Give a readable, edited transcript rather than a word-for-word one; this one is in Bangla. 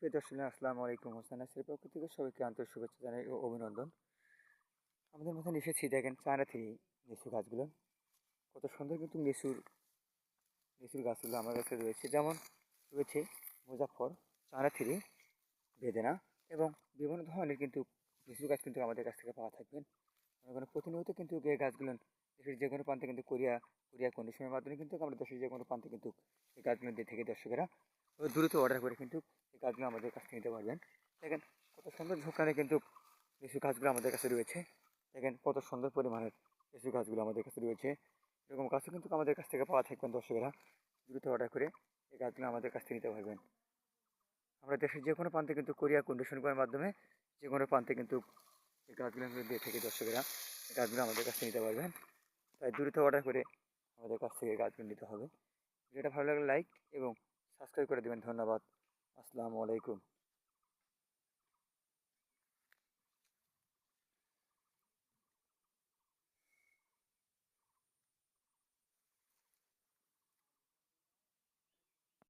সুপ্রিয় দর্শক, আসসালামু আলাইকুম। হোসেন নাসিরের পক্ষ থেকে সবাইকে আন্তরিক শুভেচ্ছা জানাই ও অভিনন্দন। আমাদের মাথায় এসেছি, দেখেন চায়না থ্রি লিচু গাছগুলো কত সুন্দর, কিন্তু লিচুর গাছগুলো আমার কাছে রয়েছে। যেমন রয়েছে মুজাফর, চায়না থ্রি, বেদেনা এবং বিভিন্ন ধরনের কিন্তু লিচুর গাছ কিন্তু আমাদের কাছ থেকে পাওয়া থাকবেন। মনে করেন প্রতিনিয়ত কিন্তু এই গাছগুলো দেশের যে কোনো প্রান্তে কিন্তু কুরিয়ার কন্ডিশনের মাধ্যমে কিন্তু আমরা দেশের যে কোনো প্রান্তে কিন্তু এই গাছগুলো দিয়ে থেকে দর্শকেরা দ্রুত অর্ডার করে কিন্তু এই গাছগুলো আমাদের কাছ থেকে নিতে পারবেন। দেখেন কত সুন্দর ঝোঁকানে কিন্তু লিচু গাছগুলো আমাদের কাছে রয়েছে। দেখেন কত সুন্দর পরিমাণের লিচু গাছগুলো আমাদের কাছে রয়েছে। এরকম গাছও কিন্তু আমাদের কাছ থেকে পাওয়া থাকবেন দর্শকেরা, দ্রুত অর্ডার করে এই গাছগুলো আমাদের কাছ থেকে নিতে পারবেন। আমরা দেশের যে কোনো প্রান্তে কিন্তু কোরিয়া কন্ডিশন করার মাধ্যমে যে কোনো প্রান্তে কিন্তু এই গাছগুলো দিয়ে থেকে দর্শকেরা এই গাছগুলো আমাদের কাছ থেকে নিতে পারবেন। তাই দ্রুত অর্ডার করে আমাদের কাছ থেকে গাছগুলো নিতে হবে। ভিডিওটা ভালো লাগলে লাইক এবং সাবস্ক্রাইব করে দেবেন। ধন্যবাদ। আসসালামু আলাইকুম।